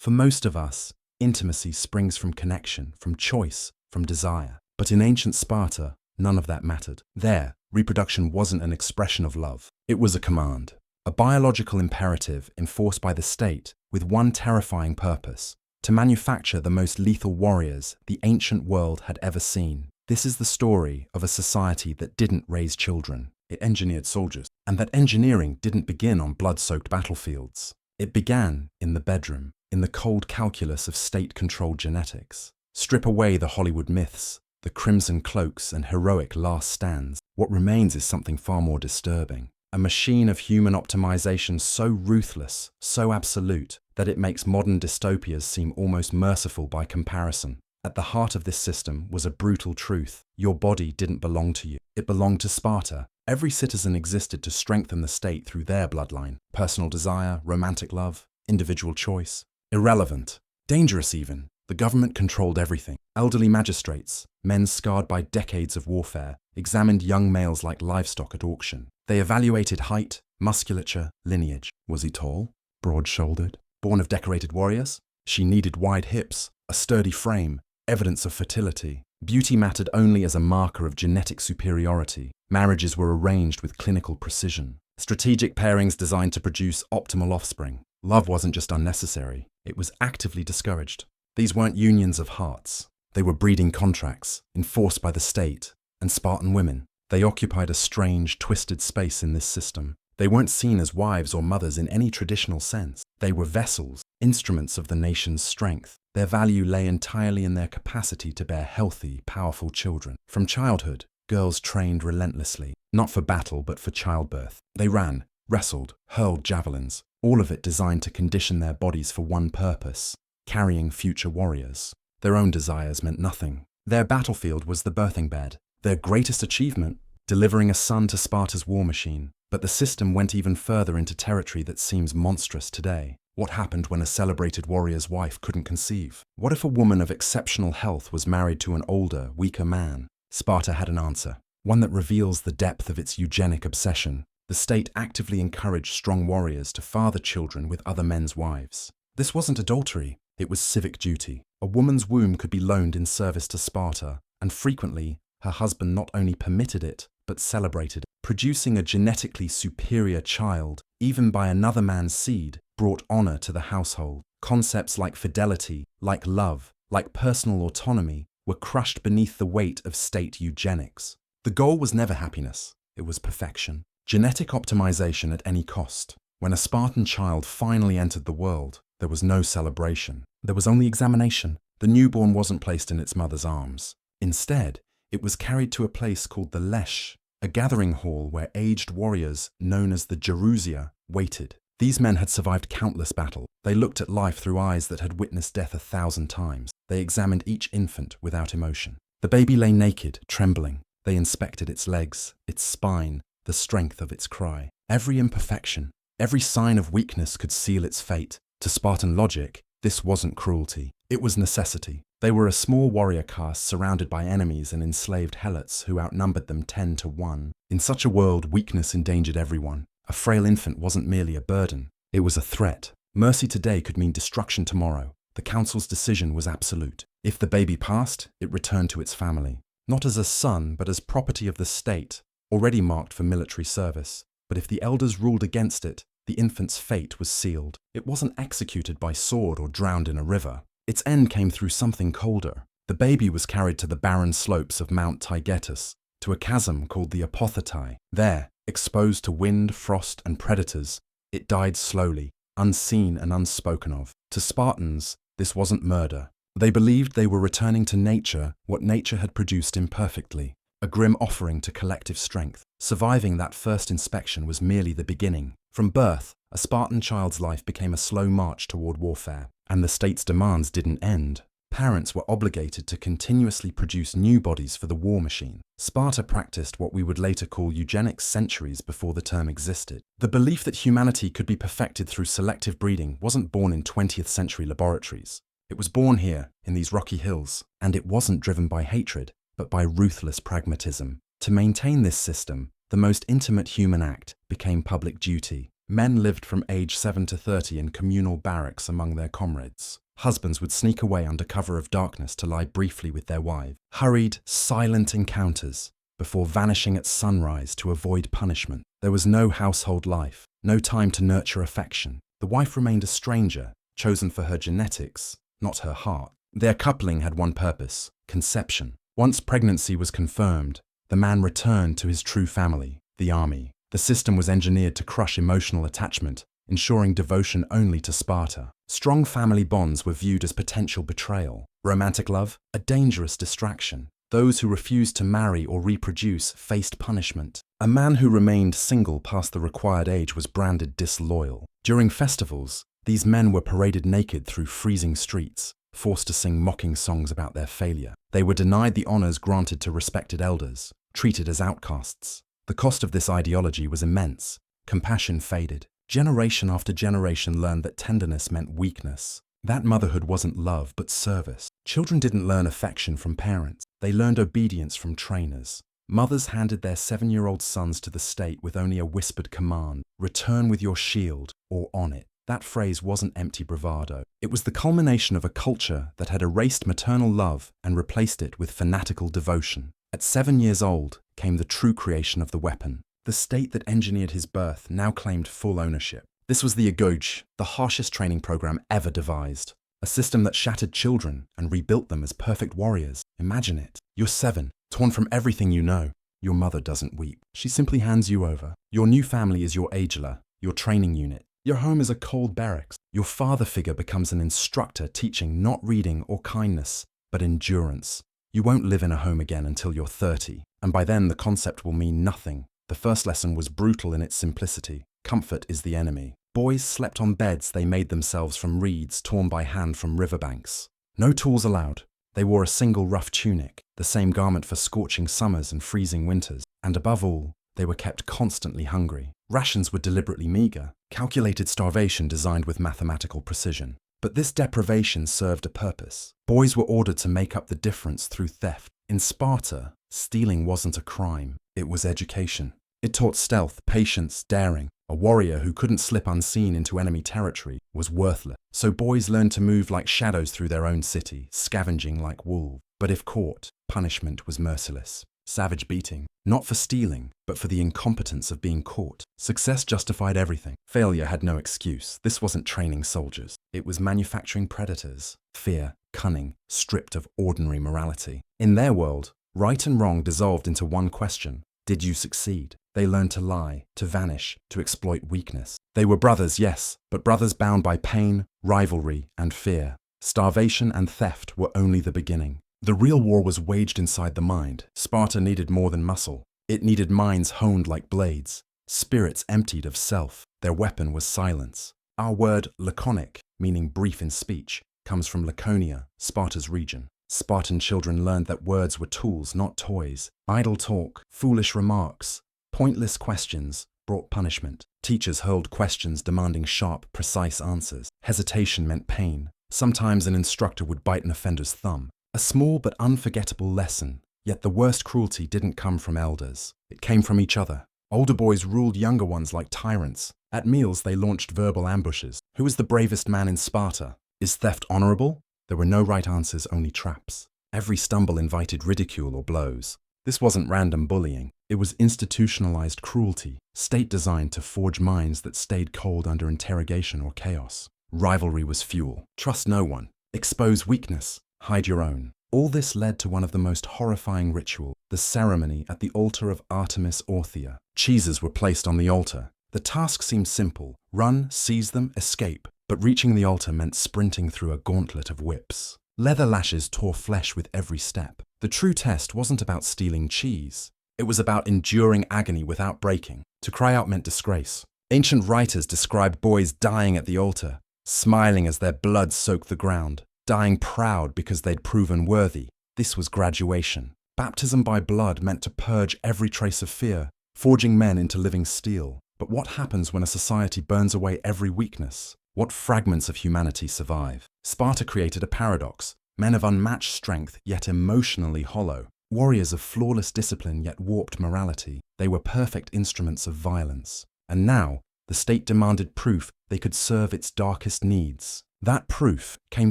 For most of us, intimacy springs from connection, from choice, from desire. But in ancient Sparta, none of that mattered. There, reproduction wasn't an expression of love. It was a command, a biological imperative enforced by the state with one terrifying purpose: to manufacture the most lethal warriors the ancient world had ever seen. This is the story of a society that didn't raise children. It engineered soldiers. And that engineering didn't begin on blood-soaked battlefields. It began in the bedroom, in the cold calculus of state-controlled genetics. Strip away the Hollywood myths, the crimson cloaks and heroic last stands. What remains is something far more disturbing. A machine of human optimization so ruthless, so absolute, that it makes modern dystopias seem almost merciful by comparison. At the heart of this system was a brutal truth. Your body didn't belong to you. It belonged to Sparta. Every citizen existed to strengthen the state through their bloodline. Personal desire, romantic love, individual choice. Irrelevant. Dangerous even. The government controlled everything. Elderly magistrates, men scarred by decades of warfare, examined young males like livestock at auction. They evaluated height, musculature, lineage. Was he tall? Broad-shouldered? Born of decorated warriors? She needed wide hips, a sturdy frame, evidence of fertility. Beauty mattered only as a marker of genetic superiority. Marriages were arranged with clinical precision. Strategic pairings designed to produce optimal offspring. Love wasn't just unnecessary, it was actively discouraged. These weren't unions of hearts. They were breeding contracts, enforced by the state. And Spartan women, they occupied a strange, twisted space in this system. They weren't seen as wives or mothers in any traditional sense. They were vessels, instruments of the nation's strength. Their value lay entirely in their capacity to bear healthy, powerful children. From childhood, girls trained relentlessly, not for battle but for childbirth. They ran, wrestled, hurled javelins, all of it designed to condition their bodies for one purpose: carrying future warriors. Their own desires meant nothing. Their battlefield was the birthing bed. Their greatest achievement, delivering a son to Sparta's war machine. But the system went even further into territory that seems monstrous today. What happened when a celebrated warrior's wife couldn't conceive? What if a woman of exceptional health was married to an older, weaker man? Sparta had an answer, one that reveals the depth of its eugenic obsession. The state actively encouraged strong warriors to father children with other men's wives. This wasn't adultery, it was civic duty. A woman's womb could be loaned in service to Sparta, and frequently, her husband not only permitted it, but celebrated it. Producing a genetically superior child, even by another man's seed, brought honor to the household. Concepts like fidelity, like love, like personal autonomy were crushed beneath the weight of state eugenics. The goal was never happiness, it was perfection. Genetic optimization at any cost. When a Spartan child finally entered the world, there was no celebration. There was only examination. The newborn wasn't placed in its mother's arms. Instead, it was carried to a place called the Lesh, a gathering hall where aged warriors, known as the Gerousia, waited. These men had survived countless battles. They looked at life through eyes that had witnessed death 1,000 times. They examined each infant without emotion. The baby lay naked, trembling. They inspected its legs, its spine, the strength of its cry. Every imperfection, every sign of weakness could seal its fate. To Spartan logic, this wasn't cruelty. It was necessity. They were a small warrior caste surrounded by enemies and enslaved helots who outnumbered them 10 to 1. In such a world, weakness endangered everyone. A frail infant wasn't merely a burden, it was a threat. Mercy today could mean destruction tomorrow. The council's decision was absolute. If the baby passed, it returned to its family. Not as a son, but as property of the state, already marked for military service. But if the elders ruled against it, the infant's fate was sealed. It wasn't executed by sword or drowned in a river. Its end came through something colder. The baby was carried to the barren slopes of Mount Taygetus, to a chasm called the Apothetai. There, exposed to wind, frost, and predators, it died slowly, unseen and unspoken of. To Spartans, this wasn't murder. They believed they were returning to nature what nature had produced imperfectly, a grim offering to collective strength. Surviving that first inspection was merely the beginning. From birth, a Spartan child's life became a slow march toward warfare, and the state's demands didn't end. Parents were obligated to continuously produce new bodies for the war machine. Sparta practiced what we would later call eugenics centuries before the term existed. The belief that humanity could be perfected through selective breeding wasn't born in 20th century laboratories. It was born here, in these rocky hills, and it wasn't driven by hatred, but by ruthless pragmatism. To maintain this system, the most intimate human act became public duty. Men lived from age 7 to 30 in communal barracks among their comrades. Husbands would sneak away under cover of darkness to lie briefly with their wives. Hurried, silent encounters before vanishing at sunrise to avoid punishment. There was no household life, no time to nurture affection. The wife remained a stranger, chosen for her genetics, not her heart. Their coupling had one purpose: conception. Once pregnancy was confirmed, the man returned to his true family, the army. The system was engineered to crush emotional attachment, ensuring devotion only to Sparta. Strong family bonds were viewed as potential betrayal. Romantic love, a dangerous distraction. Those who refused to marry or reproduce faced punishment. A man who remained single past the required age was branded disloyal. During festivals, these men were paraded naked through freezing streets, forced to sing mocking songs about their failure. They were denied the honors granted to respected elders, treated as outcasts. The cost of this ideology was immense. Compassion faded. Generation after generation learned that tenderness meant weakness. That motherhood wasn't love, but service. Children didn't learn affection from parents. They learned obedience from trainers. Mothers handed their 7-year-old sons to the state with only a whispered command: return with your shield, or on it. That phrase wasn't empty bravado. It was the culmination of a culture that had erased maternal love and replaced it with fanatical devotion. At 7 years old came the true creation of the weapon. The state that engineered his birth now claimed full ownership. This was the agoge, the harshest training program ever devised. A system that shattered children and rebuilt them as perfect warriors. Imagine it. You're 7, torn from everything you know. Your mother doesn't weep. She simply hands you over. Your new family is your ageler, your training unit. Your home is a cold barracks. Your father figure becomes an instructor teaching not reading or kindness, but endurance. You won't live in a home again until you're 30, and by then the concept will mean nothing. The first lesson was brutal in its simplicity. Comfort is the enemy. Boys slept on beds they made themselves from reeds torn by hand from riverbanks. No tools allowed. They wore a single rough tunic, the same garment for scorching summers and freezing winters. And above all, they were kept constantly hungry. Rations were deliberately meager, calculated starvation designed with mathematical precision. But this deprivation served a purpose. Boys were ordered to make up the difference through theft. In Sparta, stealing wasn't a crime, it was education. It taught stealth, patience, daring. A warrior who couldn't slip unseen into enemy territory was worthless. So boys learned to move like shadows through their own city, scavenging like wolves. But if caught, punishment was merciless. Savage beating, not for stealing, but for the incompetence of being caught. Success justified everything. Failure had no excuse. This wasn't training soldiers. It was manufacturing predators. Fear, cunning, stripped of ordinary morality. In their world, right and wrong dissolved into one question: did you succeed? They learned to lie, to vanish, to exploit weakness. They were brothers, yes, but brothers bound by pain, rivalry, and fear. Starvation and theft were only the beginning. The real war was waged inside the mind. Sparta needed more than muscle. It needed minds honed like blades, spirits emptied of self. Their weapon was silence. Our word laconic, meaning brief in speech, comes from Laconia, Sparta's region. Spartan children learned that words were tools, not toys. Idle talk, foolish remarks, pointless questions brought punishment. Teachers hurled questions demanding sharp, precise answers. Hesitation meant pain. Sometimes an instructor would bite an offender's thumb. A small but unforgettable lesson. Yet the worst cruelty didn't come from elders. It came from each other. Older boys ruled younger ones like tyrants. At meals they launched verbal ambushes. Who is the bravest man in Sparta? Is theft honorable? There were no right answers, only traps. Every stumble invited ridicule or blows. This wasn't random bullying. It was institutionalized cruelty, state designed to forge minds that stayed cold under interrogation or chaos. Rivalry was fuel. Trust no one. Expose weakness. Hide your own. All this led to one of the most horrifying rituals, the ceremony at the altar of Artemis Orthia. Cheeses were placed on the altar. The task seemed simple: run, seize them, escape. But reaching the altar meant sprinting through a gauntlet of whips. Leather lashes tore flesh with every step. The true test wasn't about stealing cheese. It was about enduring agony without breaking. To cry out meant disgrace. Ancient writers described boys dying at the altar, smiling as their blood soaked the ground, dying proud because they'd proven worthy. This was graduation. Baptism by blood meant to purge every trace of fear, forging men into living steel. But what happens when a society burns away every weakness? What fragments of humanity survive? Sparta created a paradox. Men of unmatched strength, yet emotionally hollow. Warriors of flawless discipline, yet warped morality. They were perfect instruments of violence. And now, the the state demanded proof they could serve its darkest needs. That proof came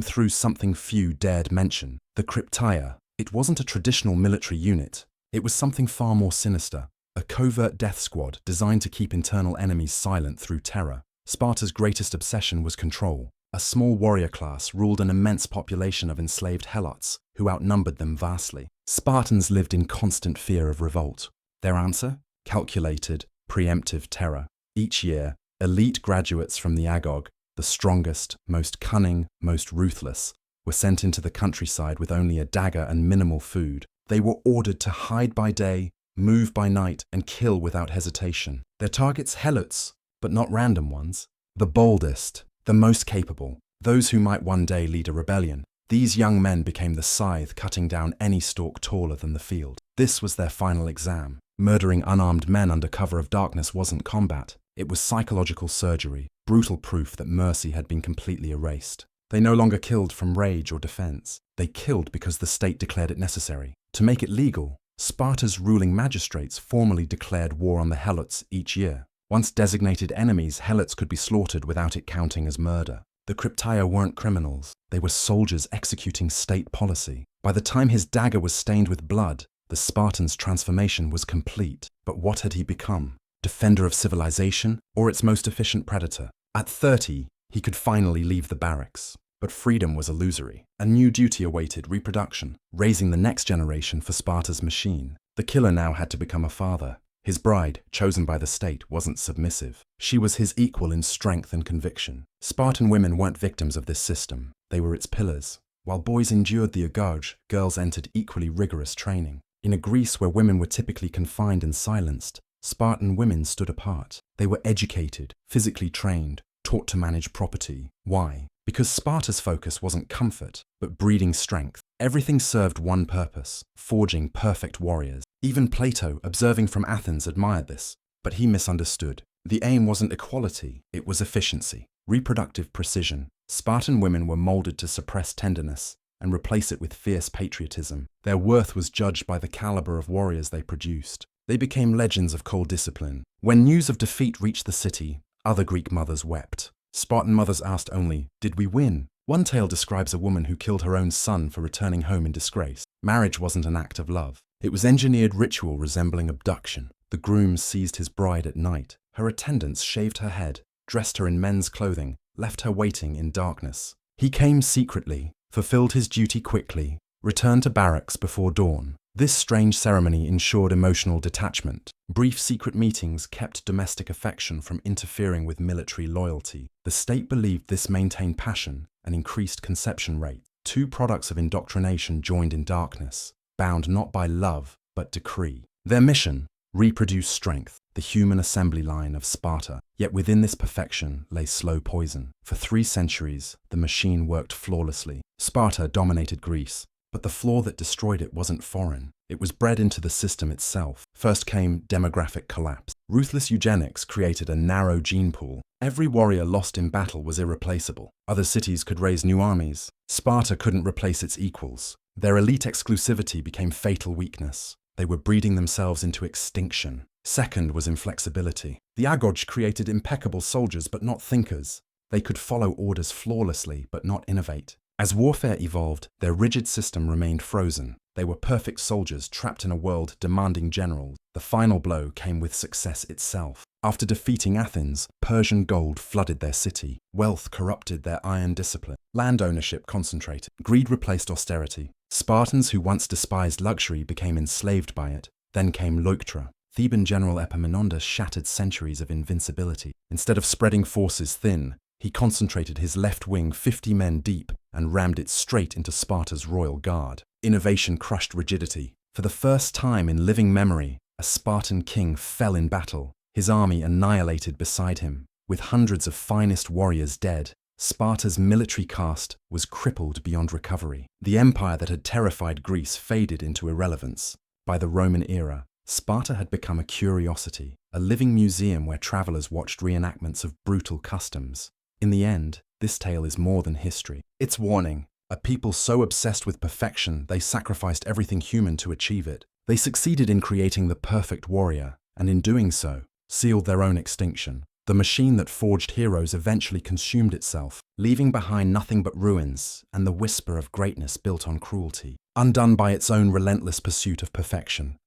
through something few dared mention: the Krypteia. It wasn't a traditional military unit. It was something far more sinister, a covert death squad designed to keep internal enemies silent through terror. Sparta's greatest obsession was control. A small warrior class ruled an immense population of enslaved helots who outnumbered them vastly. Spartans lived in constant fear of revolt. Their answer? Calculated, preemptive terror. Each year, elite graduates from the agoge, the strongest, most cunning, most ruthless, were sent into the countryside with only a dagger and minimal food. They were ordered to hide by day, move by night, and kill without hesitation. Their targets helots, but not random ones. The boldest, the most capable, those who might one day lead a rebellion. These young men became the scythe cutting down any stalk taller than the field. This was their final exam. Murdering unarmed men under cover of darkness wasn't combat. It was psychological surgery, brutal proof that mercy had been completely erased. They no longer killed from rage or defense. They killed because the state declared it necessary. To make it legal, Sparta's ruling magistrates formally declared war on the helots each year. Once designated enemies, helots could be slaughtered without it counting as murder. The Krypteia weren't criminals. They were soldiers executing state policy. By the time his dagger was stained with blood, the Spartan's transformation was complete. But what had he become? Defender of civilization, or its most efficient predator? At 30, he could finally leave the barracks. But freedom was illusory. A new duty awaited: reproduction, raising the next generation for Sparta's machine. The killer now had to become a father. His bride, chosen by the state, wasn't submissive. She was his equal in strength and conviction. Spartan women weren't victims of this system. They were its pillars. While boys endured the agoge, girls entered equally rigorous training. In a Greece where women were typically confined and silenced, Spartan women stood apart. They were educated, physically trained, taught to manage property. Why? Because Sparta's focus wasn't comfort, but breeding strength. Everything served one purpose: forging perfect warriors. Even Plato, observing from Athens, admired this, but he misunderstood. The aim wasn't equality, it was efficiency, reproductive precision. Spartan women were molded to suppress tenderness and replace it with fierce patriotism. Their worth was judged by the caliber of warriors they produced. They became legends of cold discipline. When news of defeat reached the city, other Greek mothers wept. Spartan mothers asked only, "Did we win?" One tale describes a woman who killed her own son for returning home in disgrace. Marriage wasn't an act of love. It was engineered ritual resembling abduction. The grooms seized his bride at night. Her attendants shaved her head, dressed her in men's clothing, left her waiting in darkness. He came secretly, fulfilled his duty quickly, returned to barracks before dawn. This strange ceremony ensured emotional detachment. Brief secret meetings kept domestic affection from interfering with military loyalty. The state believed this maintained passion and increased conception rate. Two products of indoctrination joined in darkness, bound not by love, but decree. Their mission: reproduce strength, the human assembly line of Sparta. Yet within this perfection lay slow poison. For 3 centuries, the machine worked flawlessly. Sparta dominated Greece, but the flaw that destroyed it wasn't foreign. It was bred into the system itself. First came demographic collapse. Ruthless eugenics created a narrow gene pool. Every warrior lost in battle was irreplaceable. Other cities could raise new armies. Sparta couldn't replace its equals. Their elite exclusivity became fatal weakness. They were breeding themselves into extinction. Second was inflexibility. The agoge created impeccable soldiers but not thinkers. They could follow orders flawlessly but not innovate. As warfare evolved, their rigid system remained frozen. They were perfect soldiers trapped in a world demanding generals. The final blow came with success itself. After defeating Athens, Persian gold flooded their city. Wealth corrupted their iron discipline. Land ownership concentrated. Greed replaced austerity. Spartans who once despised luxury became enslaved by it. Then came Leuctra. Theban general Epaminondas shattered centuries of invincibility. Instead of spreading forces thin, he concentrated his left wing 50 men deep and rammed it straight into Sparta's royal guard. Innovation crushed rigidity. For the first time in living memory, a Spartan king fell in battle, his army annihilated beside him. With hundreds of finest warriors dead, Sparta's military caste was crippled beyond recovery. The empire that had terrified Greece faded into irrelevance. By the Roman era, Sparta had become a curiosity, a living museum where travelers watched reenactments of brutal customs. In the end, this tale is more than history. It's warning: a people so obsessed with perfection they sacrificed everything human to achieve it. They succeeded in creating the perfect warrior, and in doing so, sealed their own extinction. The The machine that forged heroes eventually consumed itself, leaving behind nothing but ruins and the whisper of greatness built on cruelty. Undone by its own relentless pursuit of perfection,